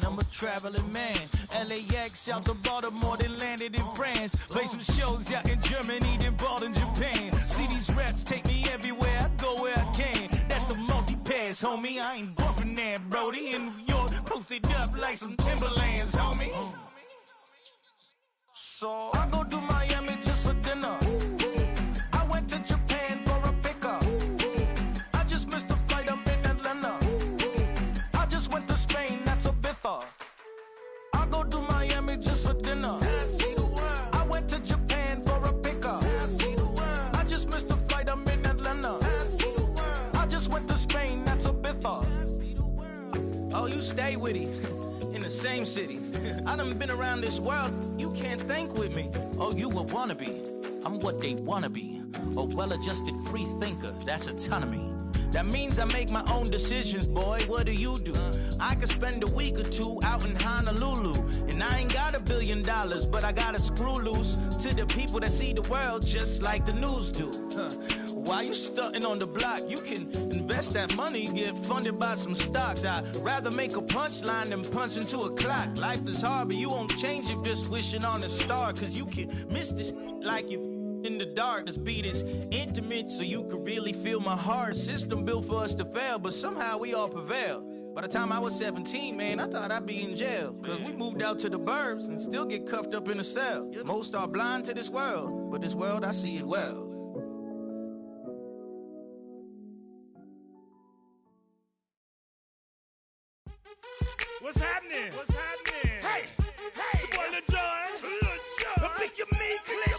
I'm a traveling man. LAX out to Baltimore, then landed in France. Play some shows out in Germany, then bought in Japan. See these reps take me everywhere, I go where I can. That's the multi-pass, homie. I ain't bumping that, Brody. In New York, posted up like some Timberlands, homie. So I go to Miami just for dinner. I went to Japan for a pickup. I just missed a flight, I'm in Atlanta. I just went to Spain, that's Ibiza. I go to Miami just for dinner. I went to Japan for a pickup. I just missed a flight, I'm in Atlanta. I just went to Spain, that's Ibiza. Oh, you stay with it. In the same city. I done been around this world, you can't think with me. Oh, you a wannabe, I'm what they wanna be. A well-adjusted free thinker, that's autonomy. That means I make my own decisions, boy, what do you do? I could spend a week or two out in Honolulu. And I ain't got $1 billion, but I got a screw loose to the people that see the world just like the news do. While you stunting on the block, you can invest that money, get funded by some stocks. I'd rather make a punchline than punch into a clock. Life is hard, but you won't change it just wishing on a star. Cause you can miss this like you in the dark. This beat is intimate, so you can really feel my heart. System built for us to fail, but somehow we all prevail. By the time I was 17, man, I thought I'd be in jail. Cause we moved out to the burbs and still get cuffed up in a cell. Most are blind to this world, but this world, I see it well. What's happening? What's happening? Hey, hey, it's your boy Lil Jon. Lil Jon. Pick your me, click.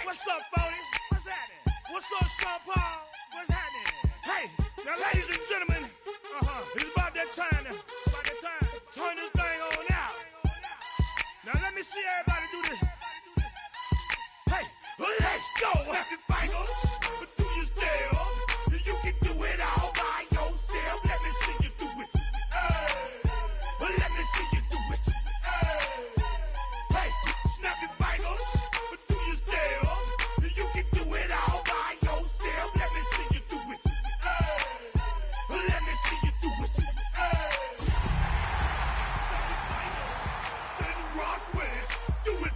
What's up, Phony? What's happening? What's up, Sean Paul? What's happening? Hey, now, ladies and gentlemen, it's about that time. Turn this thing on out. Now, let me see everybody do this. Hey, let's go. Snap your fingers, but do you still? You can do it all by yourself. Let me see you do it. Let me see you do it. Hey, snap your fingers, but do you still? You can do it all by yourself. Let me see you do it. Let me see you do it. Then rock with it. Do it.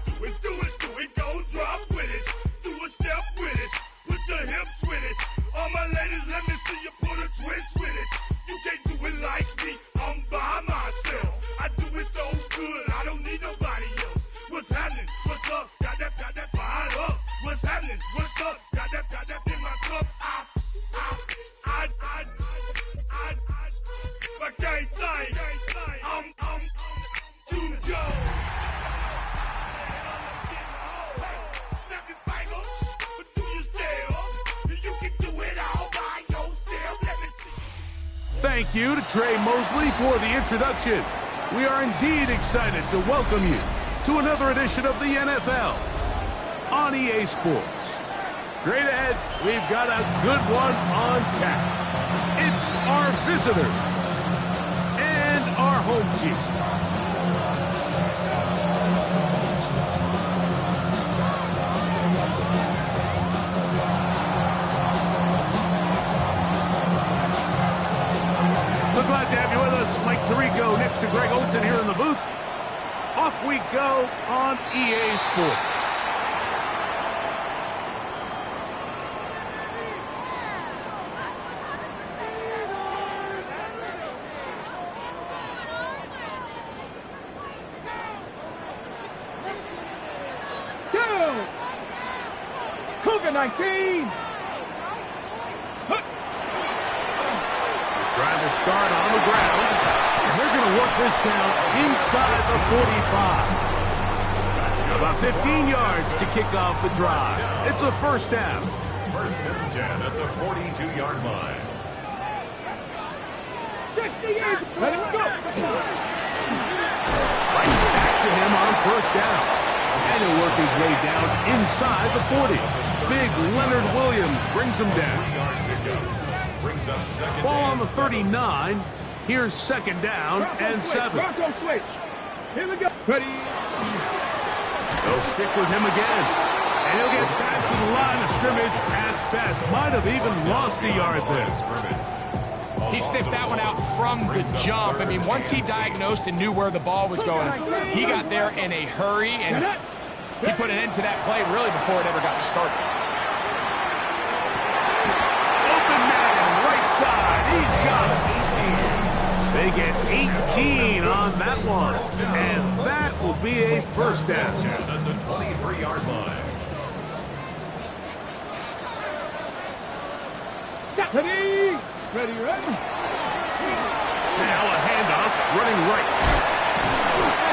Go drop with it. Do a step with it. Put your hips with it. All my ladies, let me see you put a twist with it. You can't do it like me. I'm by myself. I do it so good, I don't need nobody else. What's happening? What's up? Got that fired up. What's happening? What's up? Got that in my cup. I can't think. I'm too young. Snap your fingers, but do you still? You can do it all by yourself. Let me see. Thank you to Trey Mosley for the introduction. We are indeed excited to welcome you to another edition of the NFL on EA Sports. Straight ahead, we've got a good one on tap. It's our visitors and our home team. So glad to have you with us. Mike Tirico next to Greg Olson here in the booth. Off we go on EA Sports. Cougar 19. Trying to start on the ground, and they're going to work this down inside the 45. About 15 yards to kick off the drive. It's a first down. First and 10 at the 42-yard line. 68. Let him go. Right back to him on first down. And he'll work his way down inside the 40. Big Leonard Williams brings him down. 3-yard pickup. Brings up second. Ball on the 39. Here's second down and 7. Bronco switch. Here we go. Ready. They'll stick with him again. And he'll get back to the line of scrimmage at best. Might have even lost a yard there. Scrimmage. He sniffed that one out from the jump. I mean, once he diagnosed and knew where the ball was going, he got there in a hurry, and he put an end to that play really before it ever got started. Open man, right side. He's got it. They get 18 on that one, and that will be a first down. At the 23-yard line. Ready. Ready, run. Now a handoff, running right.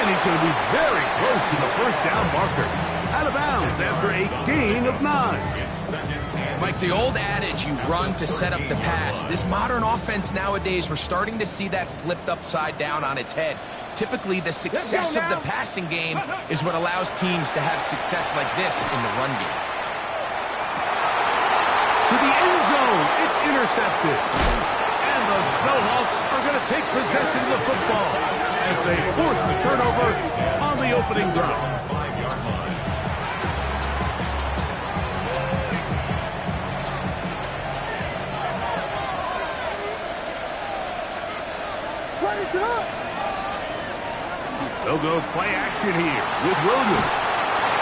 And he's going to be very close to the first down marker. Out of bounds after a gain of 9. It's second and Like the old adage, you run to set up the pass. This modern offense nowadays, we're starting to see that flipped upside down on its head. Typically, the success of the passing game is what allows teams to have success like this in the run game. To the end zone, it's intercepted. And the Snowhawks are going to take possession of the football as they force the turnover on the opening drive. 5-yard line. They'll go play action here with Williams.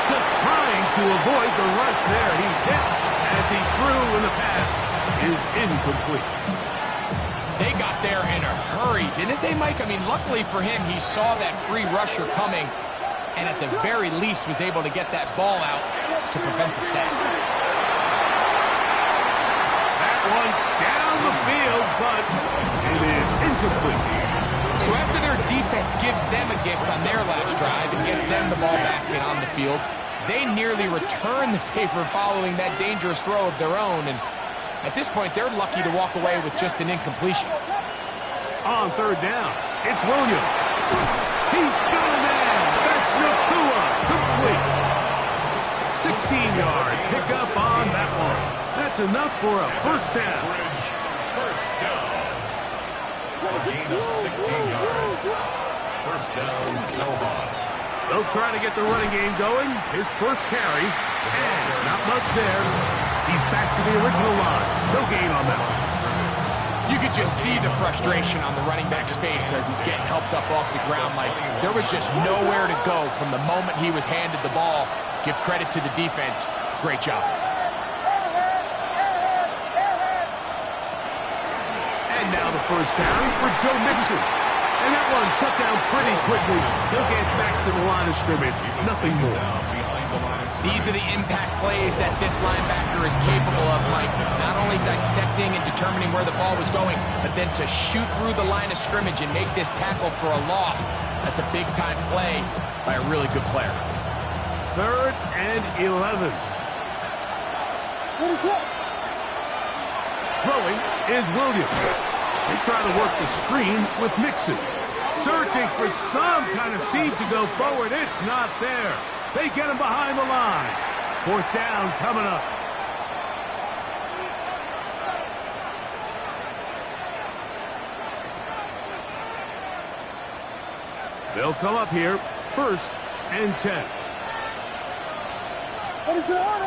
Just trying to avoid the rush there. He's hit as he threw, and the pass is incomplete. They got there in a hurry, didn't they, Mike? I mean, luckily for him, he saw that free rusher coming, and at the very least was able to get that ball out to prevent the sack. That one down the field, but it is incomplete. So after their defense gives them a gift on their last drive and gets them the ball back and on the field, they nearly return the favor following that dangerous throw of their own. And at this point, they're lucky to walk away with just an incompletion. On third down, it's Williams. He's got a man. That's Nakua. Complete. 16-yard pickup on that one. That's enough for a first down. First down. A gain of 16 yards. First down, Snowhawks. They'll try to get the running game going. His first carry, and not much there. He's back to the original line. No gain on that one. You could just see the frustration on the running back's face as he's getting helped up off the ground. Like there was just nowhere to go from the moment he was handed the ball. Give credit to the defense. Great job. And now the first down for Joe Mixon. And that one shut down pretty quickly. He'll get back to the line of scrimmage. Nothing more. These are the impact plays that this linebacker is capable of, Mike. Not only dissecting and determining where the ball was going, but then to shoot through the line of scrimmage and make this tackle for a loss. That's a big-time play by a really good player. 3rd and 11. What is that? Throwing is Williams. They try to work the screen with Mixon. Searching for some kind of seed to go forward. It's not there. They get him behind the line. 4th down coming up. They'll come up here. 1st and 10. What is that?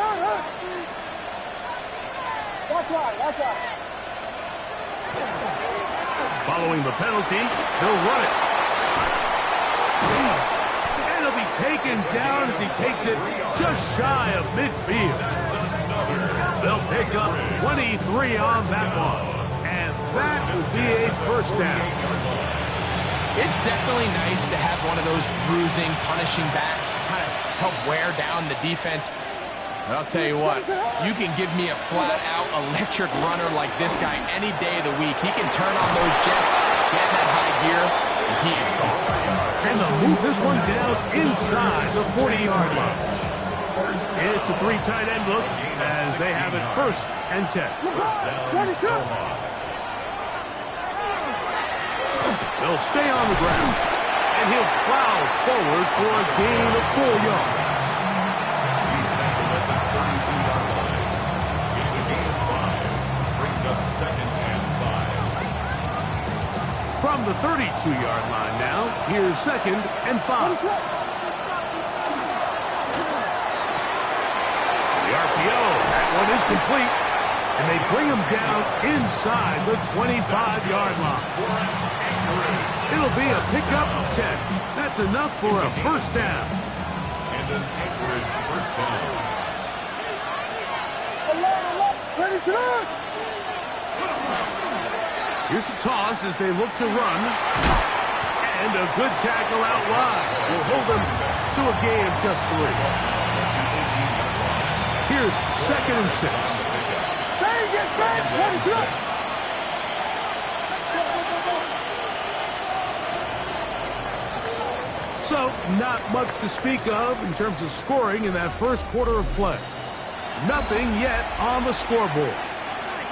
Watch out. Following the penalty, they'll run it. And he'll be taken down as he takes it just shy of midfield. They'll pick up 23 on that one. And that will be a first down. It's definitely nice to have one of those bruising, punishing backs kind of help wear down the defense. But I'll tell you what, you can give me a flat-out electric runner like this guy any day of the week. He can turn on those jets, get in that high gear, and he is gone. And they'll move this one down inside the 40-yard line. It's a 3 tight end look as they have it 1st and 10. They'll stay on the ground, and he'll plow forward for a gain of 4 yards. He's tackled at the 32-yard line. It's a gain of 5. Brings up 2nd and 5. From the 32-yard line now, here's 2nd and 5. The RPO, that one is complete. And they bring him down inside the 25-yard line. It'll be a pickup of 10. That's enough for a first down. And an Anchorage first down. Ready to run. Here's a toss as they look to run. And a good tackle out wide will hold them to a gain of just 3. Here's 2nd and 6. Hey, get set. Ready to run. So, not much to speak of in terms of scoring in that first quarter of play. Nothing yet on the scoreboard.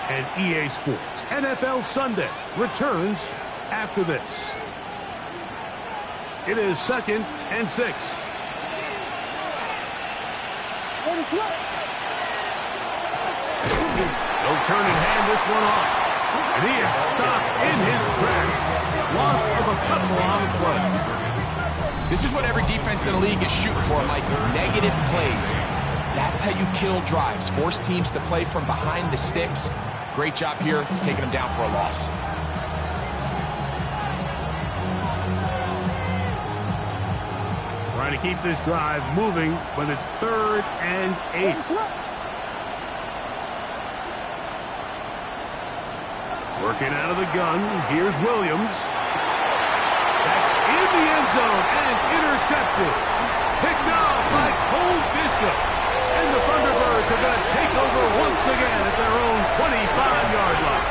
And EA Sports NFL Sunday returns after this. It is 2nd and 6. He'll turn and hand this one off. And he is stopped in his tracks. Loss of a couple on the play. This is what every defense in the league is shooting for, Mike. Negative plays. That's how you kill drives. Force teams to play from behind the sticks. Great job here, taking them down for a loss. Trying to keep this drive moving, but it's 3rd and 8. Working out of the gun, here's Williams. That's in the end zone and intercepted. Picked off by Cole Bishop. And the Thunderbirds are going to take over once again at their own 25-yard line.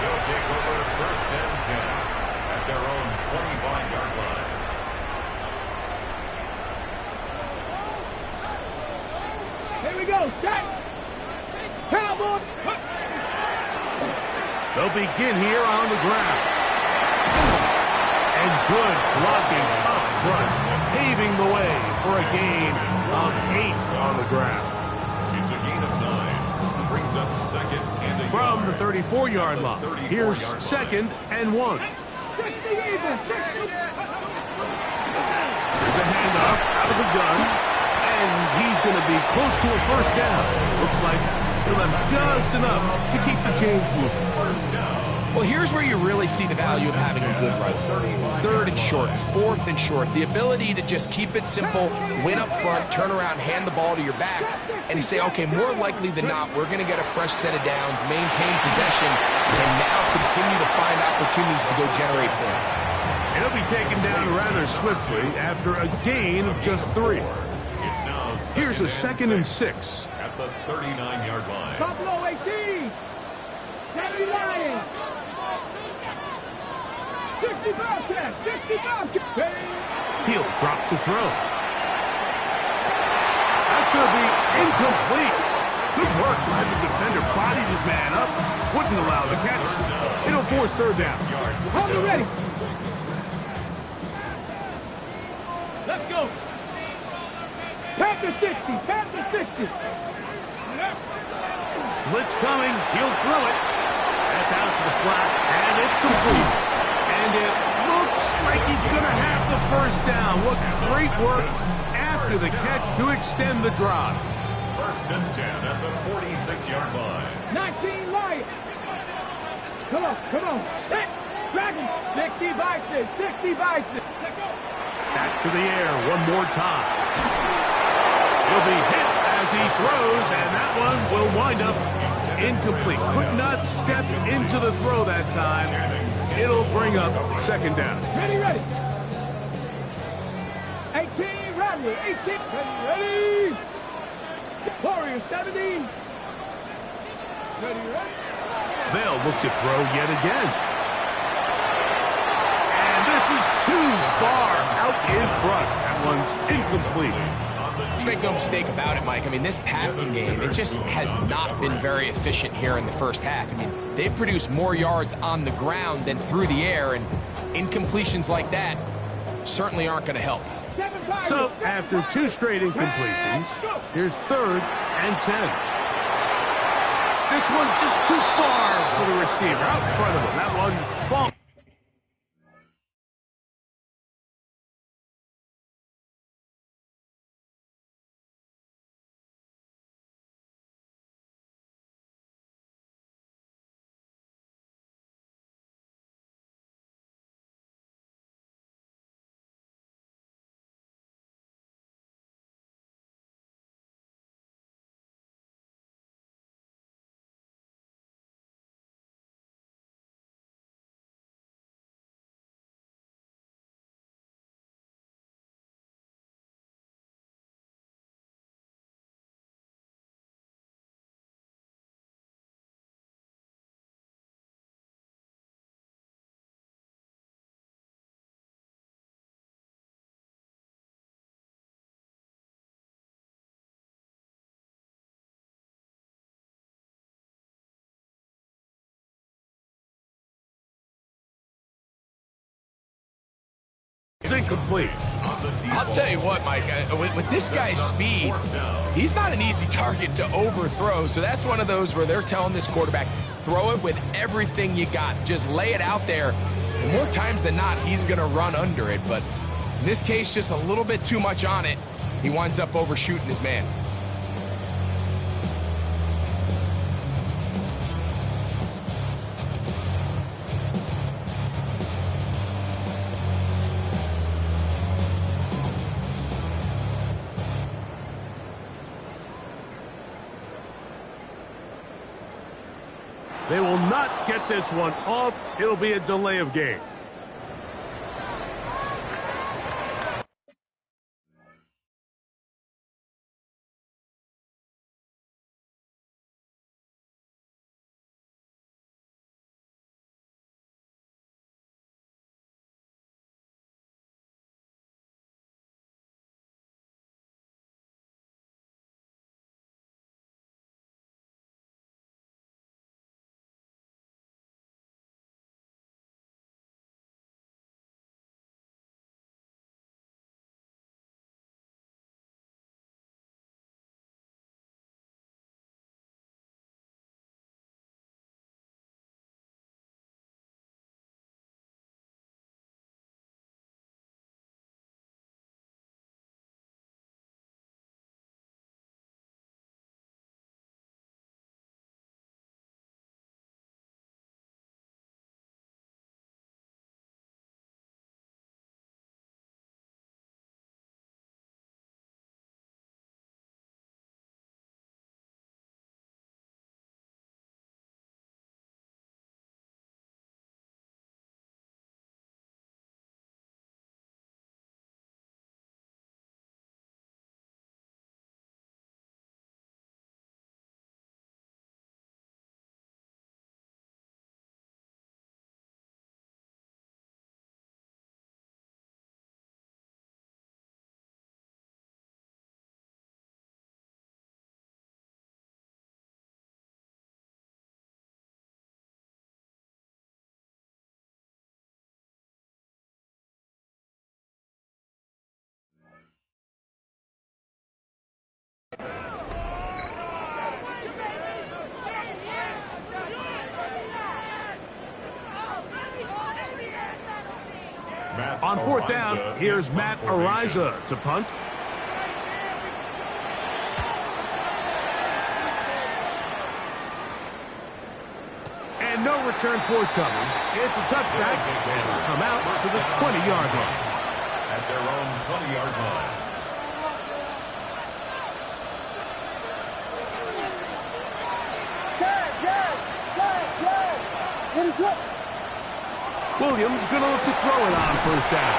They'll take over 1st and 10 at their own 25-yard line. Here we go. Set. Cowboys. They'll begin here on the ground. And good blocking up front, paving the way for a gain of 8 on the ground. It's a gain of 9. Brings up 2nd and a From yard. the 34-yard line, here's 2nd and 1. There's a handoff out of the gun, and he's going to be close to a first down. Looks like he'll have just enough to keep the chains moving. First down. Well, here's where you really see the value of having a good run. 3rd and short, 4th and short. The ability to just keep it simple, win up front, turn around, hand the ball to your back, and you say, okay, more likely than not, we're going to get a fresh set of downs, maintain possession, and now continue to find opportunities to go generate points. He'll be taken down rather swiftly after a gain of just 3. It's now Here's a 2nd and 6. at the 39-yard line. Top low 18. 70 Lions. 65 catch. 65 catch. He'll drop to throw. That's going to be incomplete. Good work to let the defender body his man up. Wouldn't allow the catch. It'll force 3rd down. Hold it ready. Let's go. Panther 60. Panther 60. Blitz coming. He'll throw it. That's out to the flat, and it's complete. And it looks like he's going to have the first down. What great work after the catch to extend the drive. 1st and 10 at the 46-yard line. 19 Lions. Come on, come on. Set. Dragon. 60 Vices. 60 Vices. Let's go. Back to the air one more time. He'll be hit as he throws, and that one will wind up incomplete. Could not step into the throw that time. It'll bring up 2nd down. Ready, ready. 18, Rodney. 18. Ready. Warrior 70. Ready, ready. They'll look to throw yet again. And this is too far out in front. That one's incomplete. Let's make no mistake about it, Mike. I mean, this passing game, it just has not been very efficient here in the first half. I mean, they've produced more yards on the ground than through the air, and incompletions like that certainly aren't going to help. So, after 2 straight incompletions, here's 3rd and 10. This one just too far for the receiver. Out in front of him. That one falls. is incomplete. I'll tell you what, Mike, with this guy's speed, he's not an easy target to overthrow. So that's one of those where they're telling this quarterback, throw it with everything you got. Just lay it out there. And more times than not, he's going to run under it. But in this case, just a little bit too much on it. He winds up overshooting his man. They will not get this one off. It'll be a delay of game. On fourth down, here's Matt Ariza to punt. And no return forthcoming. It's a touchback, and it'll come out to the 20-yard line. At their own 20-yard line. Williams going to look to throw it on first down.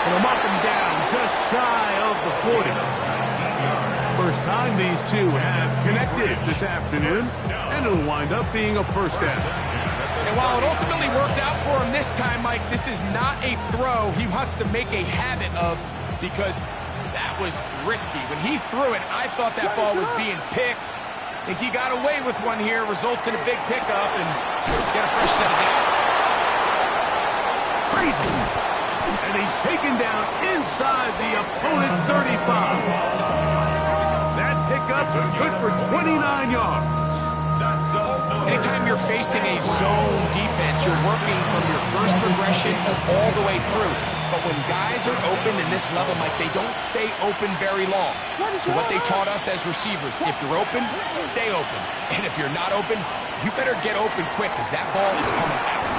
And he'll mark him down just shy of the 40. First time these two have connected this afternoon, and it'll wind up being a first down. And while it ultimately worked out for him this time, Mike, this is not a throw he wants to make a habit of, because that was risky. When he threw it, I thought that ball was being picked. I think he got away with one here, results in a big pickup, and get a fresh set of downs. Crazy. And he's taken down inside the opponent's 35. That pickup good for 29 yards. Anytime you're facing a zone defense, you're working from your first progression all the way through. But when guys are open in this level, Mike, they don't stay open very long. So what they taught us as receivers, if you're open, stay open. And if you're not open, you better get open quick, because that ball is coming out.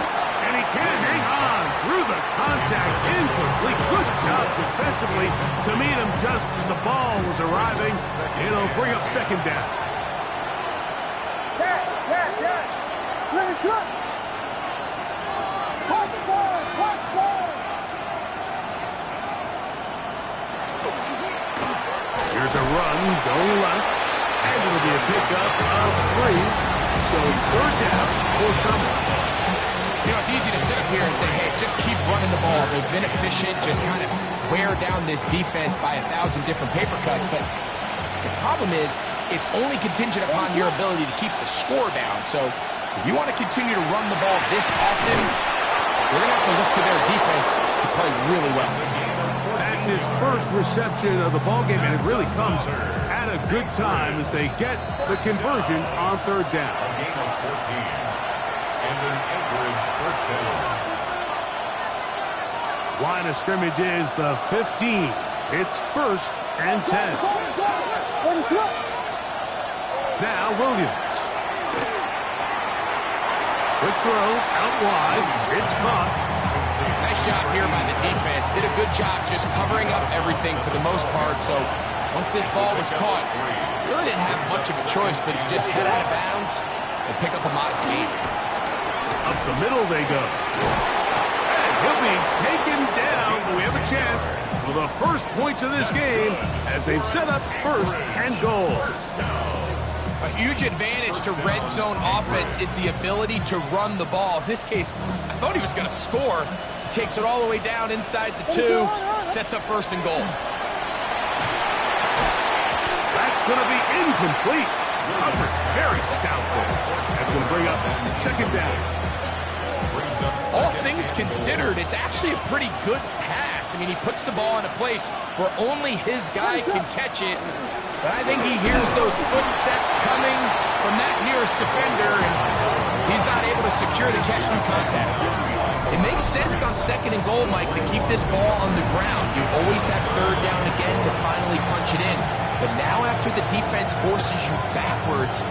And he can't hang on through the contact. Incomplete. Good job defensively to meet him just as the ball was arriving. It'll bring up second down. Here's a run going left, and it'll be a pickup of 3. So third down forthcoming. You know, it's easy to sit up here and say, hey, just keep running the ball. They've been efficient, just kind of wear down this defense by 1,000 different paper cuts. But the problem is, it's only contingent upon your ability to keep the score down. So if you want to continue to run the ball this often, they're going to have to look to their defense to play really well. That's his first reception of the ballgame, and it really comes at a good time as they get the conversion on third down. A gain of 14. And an Anchorage first down. Line of scrimmage is the 15. It's 1st and 10. Now Williams. Quick throw, out wide. It's caught. Nice job here by the defense. Did a good job just covering up everything for the most part. So once this ball was caught, really didn't have much of a choice, but he just head out of bounds and pick up a modest gain. Up the middle they go. And he'll be taken down. We have a chance for the first points of this game as they've set up 1st and goal. A huge advantage to red zone offense is the ability to run the ball. In this case, I thought he was going to score. Takes it all the way down inside the 2. Sets up 1st and goal. That's going to be incomplete. Covers very stout there. That's going to bring up 2nd down. All things considered, it's actually a pretty good pass. I mean, he puts the ball in a place where only his guy can catch it. But I think he hears those footsteps coming from that nearest defender, and he's not able to secure the catch through contact. It makes sense on 2nd and goal, Mike, to keep this ball on the ground. You always have 3rd down again to finally punch it in. But now after the defense forces you backwards,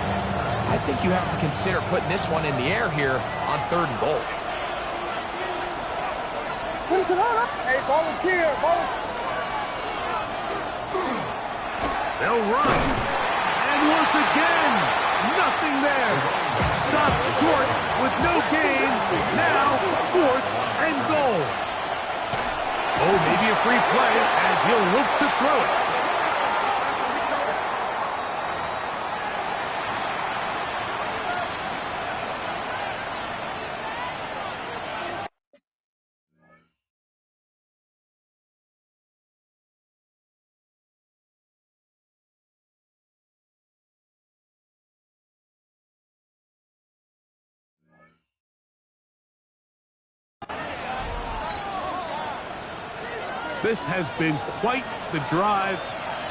I think you have to consider putting this one in the air here on 3rd and goal. Hey, volunteer. They'll run. And once again, nothing there. Stopped short with no gain. Now 4th and goal. Oh, maybe a free play as he'll look to throw it. This has been quite the drive.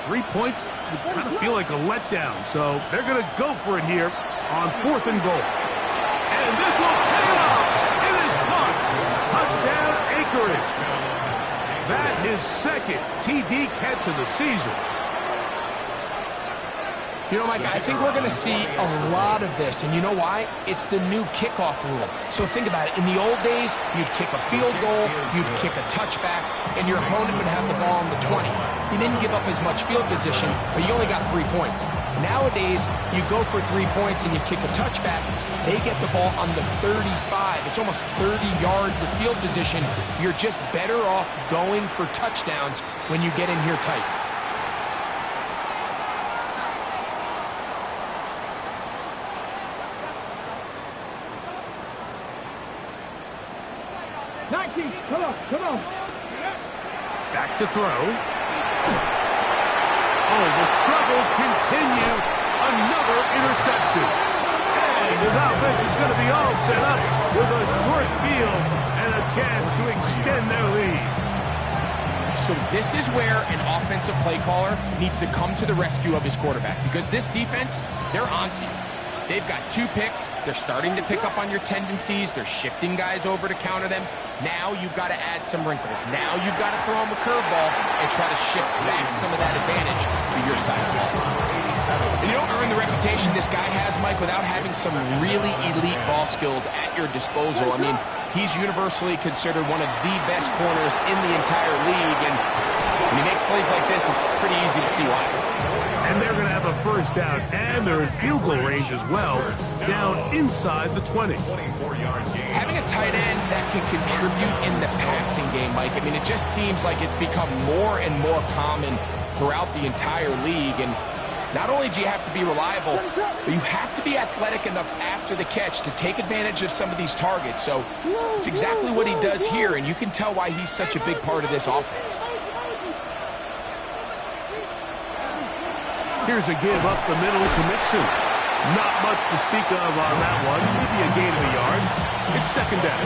3 points would kind of feel like a letdown, so they're going to go for it here on 4th and goal. And this will pay off. It is caught. Touchdown, Anchorage. That is 2nd TD catch of the season. You know, Mike, I think we're going to see a lot of this, and you know why? It's the new kickoff rule. So think about it. In the old days, you'd kick a field goal, you'd kick a touchback, and your opponent would have the ball on the 20. You didn't give up as much field position, but you only got 3 points. Nowadays, you go for 3 points and you kick a touchback, they get the ball on the 35. It's almost 30 yards of field position. You're just better off going for touchdowns when you get in here tight. Come on. Back to throw. Oh, the struggles continue. Another interception. And his offense is going to be all set up with a short field and a chance to extend their lead. So this is where an offensive play caller needs to come to the rescue of his quarterback, because this defense, they're onto you. They've got 2 picks. They're starting to pick up on your tendencies. They're shifting guys over to counter them. Now you've got to add some wrinkles. Now you've got to throw them a curveball and try to shift back some of that advantage to your side of the ball. And you don't earn the reputation this guy has, Mike, without having some really elite ball skills at your disposal. I mean, he's universally considered one of the best corners in the entire league. And when he makes plays like this, it's pretty easy to see why. And they're going to have a 1st down, and they're in field goal range as well, down inside the 20. Having a tight end that can contribute in the passing game, Mike, I mean, it just seems like it's become more and more common throughout the entire league. And not only do you have to be reliable, but you have to be athletic enough after the catch to take advantage of some of these targets. So it's exactly what he does here, and you can tell why he's such a big part of this offense. Here's a give up the middle to Mixon. Not much to speak of on that one. Maybe a gain of a yard. It's 2nd down.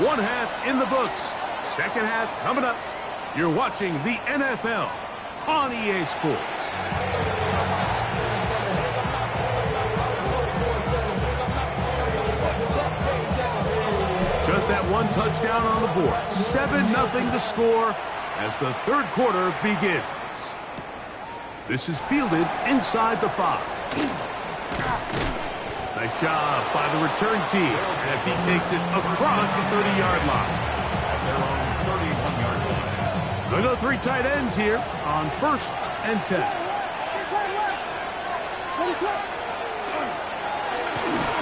one half in the books. Second half coming up. You're watching the NFL on EA Sports. Just that one touchdown on the board. 7-0 the score as the third quarter begins. This is fielded inside the 5. Nice job by the return team as he takes it across the 30-yard line. At their own 31-yard line. They'll go 3 tight ends here on 1st and 10.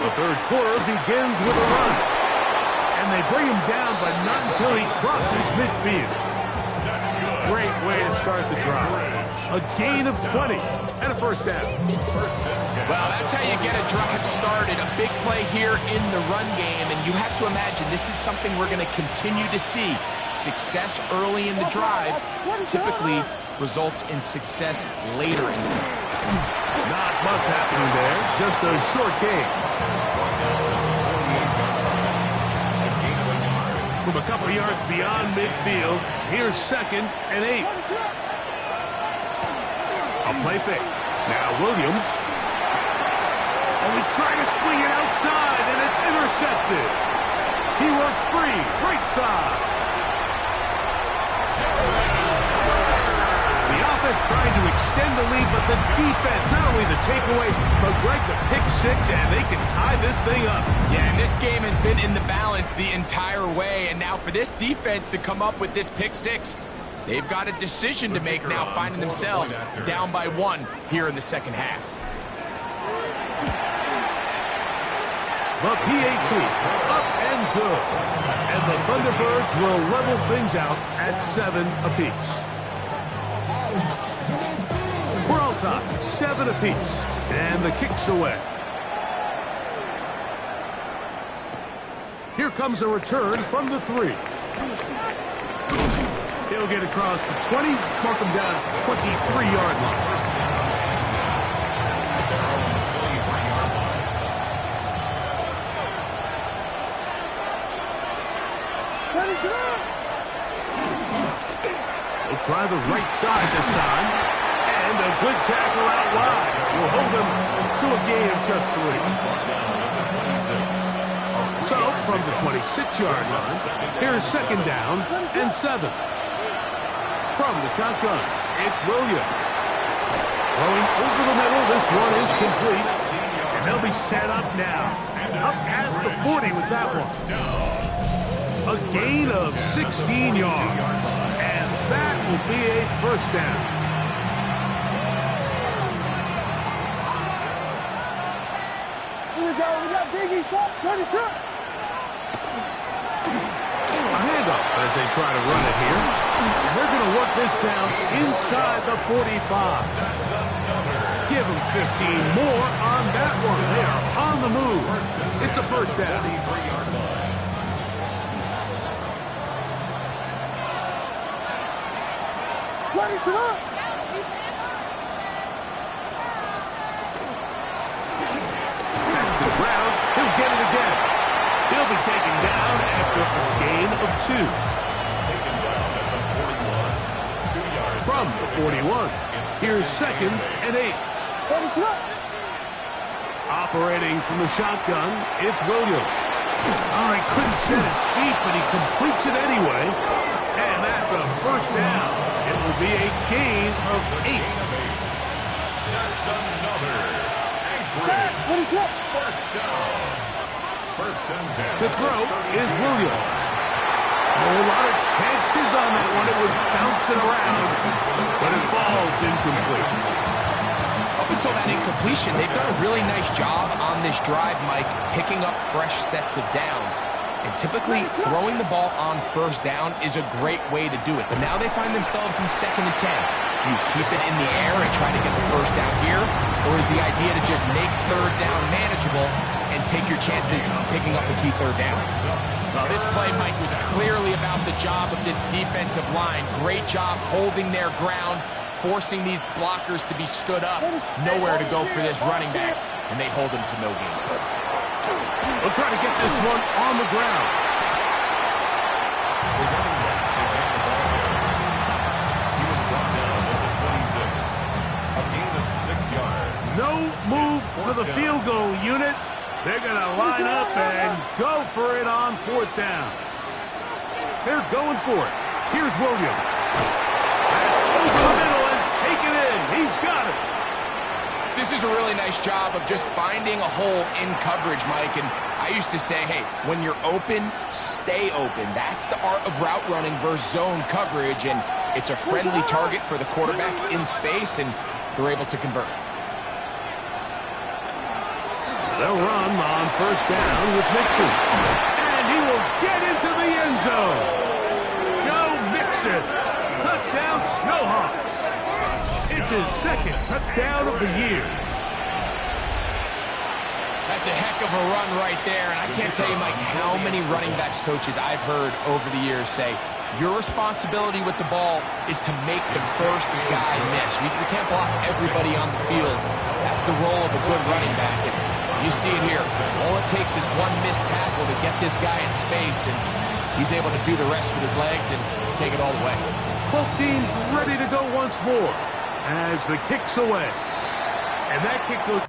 The third quarter begins with a run. And they bring him down, but not until he crosses midfield. That's good. Great way to start the drive. A gain of 20 and a first down. First and 10. Well, that's how you get a drive started. A big play here in the run game, and you have to imagine this is something we're going to continue to see. Success early in the drive typically results in success later in the drive. Not much happening there, just a short game. From a couple yards beyond midfield, here's 2nd and 8. A play fake. Now Williams. And we try to swing it outside, and it's intercepted. He works free, right side. The offense trying to extend the lead, but the defense, not only the takeaway, but Greg, the pick 6, and they can tie this thing up. Yeah, and this game has been in the balance the entire way, and now for this defense to come up with this pick 6, they've got a decision to make now, finding themselves down by 1 here in the second half. The PAT, up and good. And the Thunderbirds will level things out at 7 apiece. We're all tied, 7 apiece. And the kick's away. Here comes a return from the 3. He'll get across the 20, mark him down at the 23-yard line. We'll try the right side this time. And a good tackle out wide. We'll hold them to a gain of just 3. So, from the 26-yard line, here's 2nd down and 7. From the shotgun, it's Williams. Throwing over the middle, this one is complete. And they'll be set up now. Up past the 40 with that one. A gain of 16 yards. And that will be a first down. Here we go. We got Biggie. 32. A handoff as they try to run it here. And they're going to work this down inside the 45. Give them 15 more on that one. They are on the move. It's a first down. Ready to up. Back to the ground. He'll get it again. He'll be taken down after a gain of 2. From the 41, here's 2nd and 8. Ready to up. Operating from the shotgun, it's Williams. Oh, he couldn't set his feet, but he completes it anyway. And that's a first down. It will be a gain of 8. That's another Anchorage. First down. First and 10. To throw is Williams. A lot of chances on that one. It was bouncing around, but it falls incomplete. Up until that incompletion, they've done a really nice job on this drive, Mike, picking up fresh sets of downs. And typically, throwing the ball on first down is a great way to do it. But now they find themselves in 2nd and 10. Do you keep it in the air and try to get the first down here? Or is the idea to just make third down manageable and take your chances on picking up a key third down? Well, this play, Mike, was clearly about the job of this defensive line. Great job holding their ground, forcing these blockers to be stood up. Nowhere to go for this running back, and they hold him to no gain. We'll try to get this one on the ground. for the field goal unit. They're going to line up and go for it on 4th down. They're going for it. Here's Williams. That's over the middle and taken in. He's got it. This is a really nice job of just finding a hole in coverage, Mike. And I used to say, hey, when you're open, stay open. That's the art of route running versus zone coverage. And it's a friendly target for the quarterback in space, and they're able to convert. They'll run on 1st down with Mixon. And he will get into the end zone. Joe Mixon. Touchdown, Snowhawks. It's his 2nd touchdown of the year. That's a heck of a run right there. And I can't tell you, Mike, how many running backs coaches I've heard over the years say, your responsibility with the ball is to make the first guy miss. We can't block everybody on the field. That's the role of a good running back. And you see it here. All it takes is one missed tackle to get this guy in space, and he's able to do the rest with his legs and take it all the way. Both teams ready to go once more as the kick's away. And that kick goes...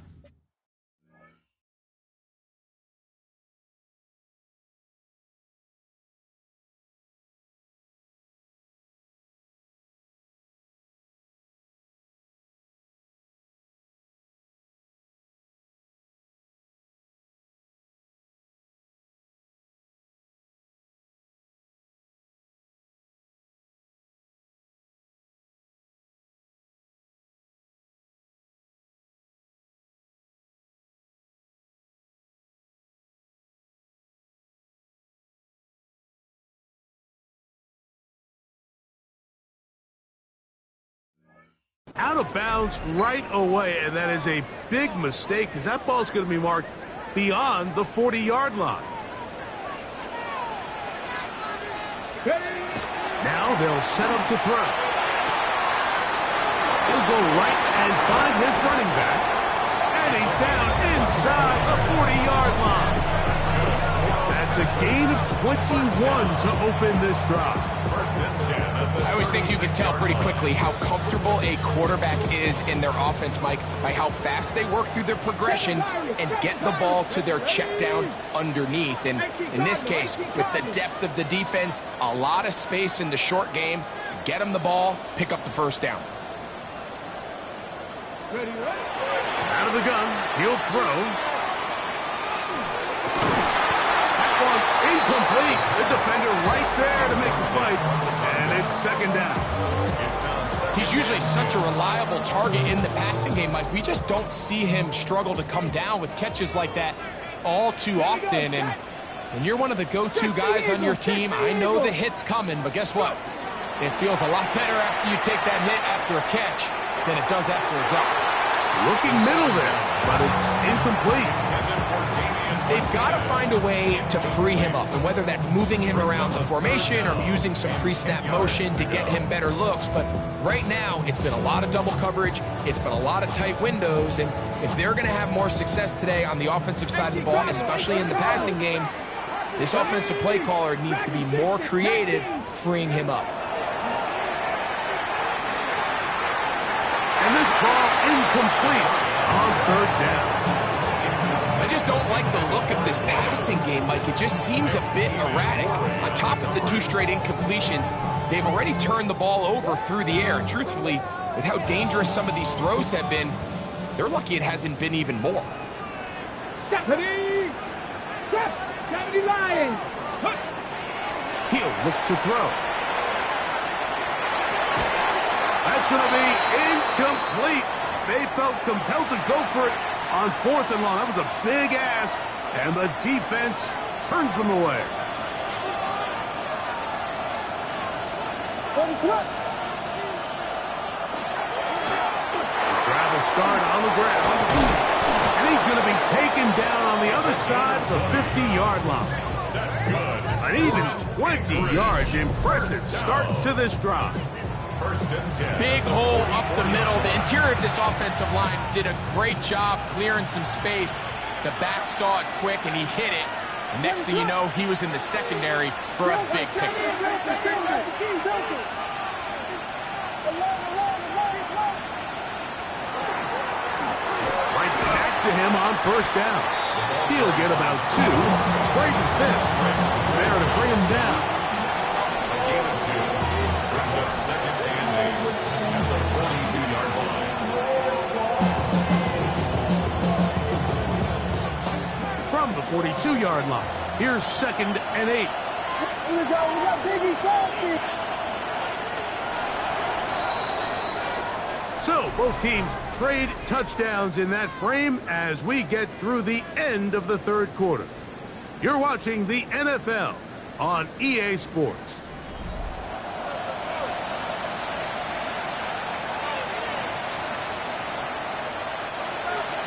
Out of bounds right away, and that is a big mistake because that ball's going to be marked beyond the 40-yard line. Now they'll set up to throw. He'll go right and find his running back, and he's down inside the 40-yard line. That's a gain of 21 to open this drive. I always think you can tell pretty quickly how comfortable a quarterback is in their offense, Mike, by how fast they work through their progression and get the ball to their check down underneath. And in this case, with the depth of the defense, a lot of space in the short game, get them the ball, pick up the 1st down. Out of the gun, he'll throw. Incomplete. The defender right there to make the fight. And it's 2nd down. He's usually such a reliable target in the passing game, Mike. We just don't see him struggle to come down with catches like that all too often. And when you're one of the go-to guys on your team, I know the hit's coming, but guess what? It feels a lot better after you take that hit after a catch than it does after a drop. Looking middle there, but it's incomplete. They've got to find a way to free him up, and whether that's moving him around the formation or using some pre-snap motion to get him better looks. But right now, it's been a lot of double coverage. It's been a lot of tight windows, and if they're going to have more success today on the offensive side of the ball, especially in the passing game, this offensive play caller needs to be more creative, freeing him up. And this ball incomplete on 3rd down. I just don't like the look of this passing game, Mike. It just seems a bit erratic. On top of the 2 straight incompletions, they've already turned the ball over through the air. And truthfully, with how dangerous some of these throws have been, they're lucky it hasn't been even more. Deputy! Deputy Lions! He'll look to throw. That's going to be incomplete. They felt compelled to go for it on 4th and long. That was a big ask, and the defense turns them away. Drive will start on the ground, and he's going to be taken down on the other side of the 50-yard line. That's good. An even 20 yards. Impressive start to this drive. 1st and 10. Big hole up the middle. The interior of this offensive line did a great job clearing some space. The back saw it quick, and he hit it. And next thing you know, he was in the secondary for a big pickup. Right back to to him on first down. He'll get about 2. Braden Fisk is there to bring him down. A gain of 2 brings up second and 8 at the 42-yard line. From the 42-yard line, here's second and 8. Here we go. We got Biggie Frosty. So both teams trade touchdowns in that frame as we get through the end of the third quarter. You're watching the NFL on EA Sports.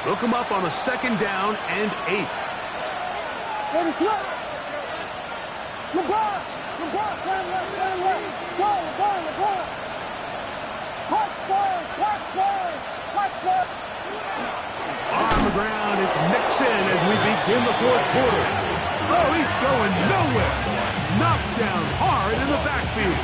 They'll come up on a second down and 8. Ready, flip. LeBron. LeBron. Slam left. Go, LeBron. Punch Spurs. On the ground, it's Mixon as we begin the fourth quarter. Oh, he's going nowhere. He's knocked down hard in the backfield.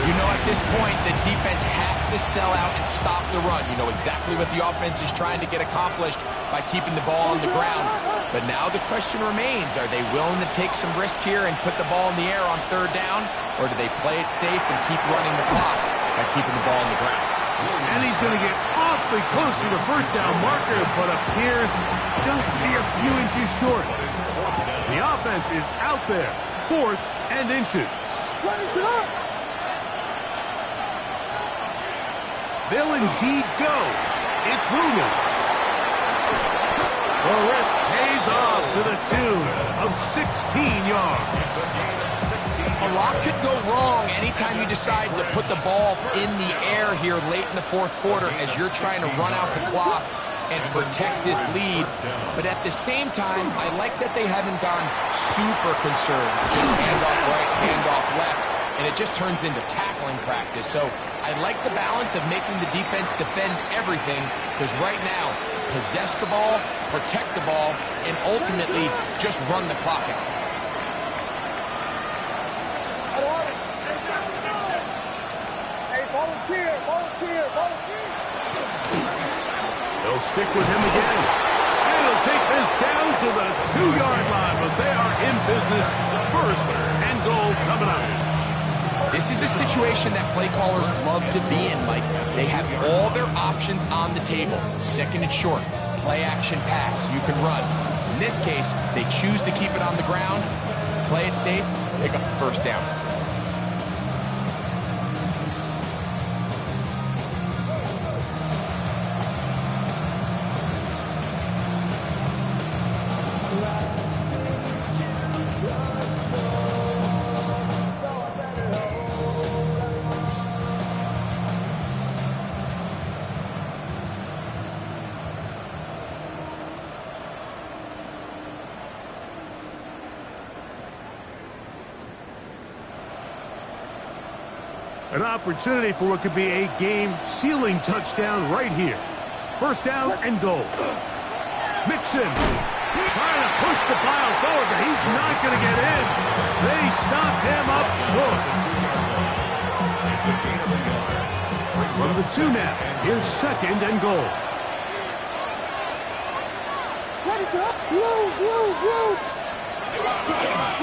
You know, at this point, the defense has to sell out and stop the run. You know exactly what the offense is trying to get accomplished by keeping the ball on the ground. But now the question remains, are they willing to take some risk here and put the ball in the air on third down? Or do they play it safe and keep running the clock by keeping the ball on the ground? And he's going to get awfully close to the first down marker, but appears just to be a few inches short. The offense is out there, 4th and inches. They'll indeed go. It's Williams. The risk pays off to the tune of 16 yards. A lot could go wrong anytime you decide to put the ball in the air here late in the fourth quarter as you're trying to run out the clock and protect this lead. But at the same time, I like that they haven't gone super concerned. Just handoff right, handoff left, and it just turns into tackling practice. So I like the balance of making the defense defend everything, because right now, possess the ball, protect the ball, and ultimately just run the clock out. They'll stick with him again. And he'll take this down to the 2-yard line, but they are in business. First and goal coming up. This is a situation that play callers love to be in, Mike. They have all their options on the table. Second and short, play action pass, you can run. In this case, they choose to keep it on the ground, play it safe, pick up the first down. An opportunity for what could be a game-sealing touchdown right here. First down and goal. Mixon trying to push the pile forward, but he's not going to get in. They stopped him up short. It's a gain of 1 yard. From the 2 now, here's second and goal.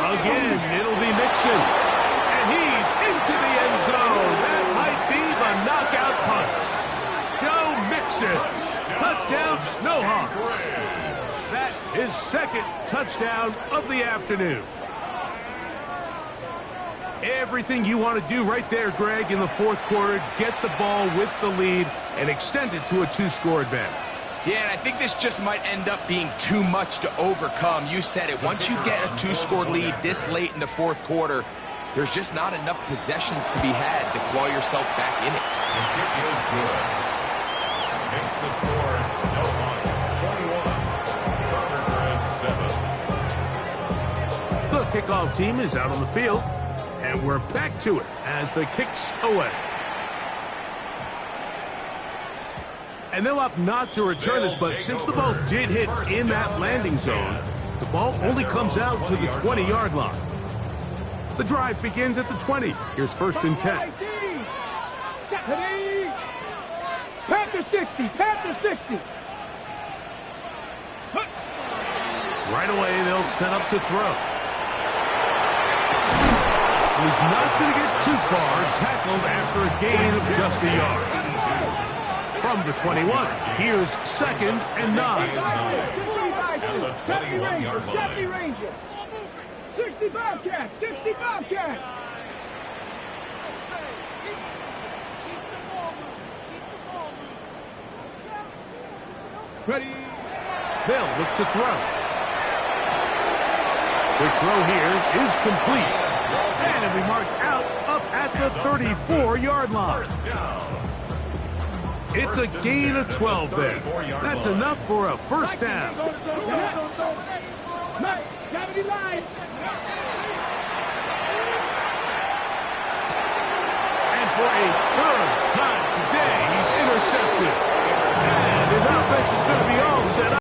Again, it'll be Mixon. And he's into the end zone. That might be the knockout punch. Joe Mixon. Touchdown, Snowhawks. That is second touchdown of the afternoon. Everything you want to do right there, Greg, in the fourth quarter. Get the ball with the lead and extend it to a 2-score advantage. Yeah, and I think this just might end up being too much to overcome. You said it. Once you get a 2-score lead this late in the fourth quarter, there's just not enough possessions to be had to claw yourself back in it. The kick is good. Makes the score Snowhawks 21, Thunderbirds 7. The kickoff team is out on the field, and we're back to it as the kick's away. And they'll opt not to return this, but since the ball did hit in that landing zone, the ball only comes out to the 20-yard line. The drive begins at the 20. Here's first and 10. Panther 60, Panther 60. Right away, they'll set up to throw. He's not going to get too far, tackled after a gain of just a yard. From the 21, here's 2nd and 9. At the 21-yard line. Deputy Ranger. 60 Bobcat. 60 Bobcat. Ready. They'll look to throw. The throw here is complete. And it'll be marked out up at the 34-yard line. First down. It's a gain of 12 there. That's enough for a first down. Deputy line. And for a third time today, he's intercepted. And his offense is going to be all set up.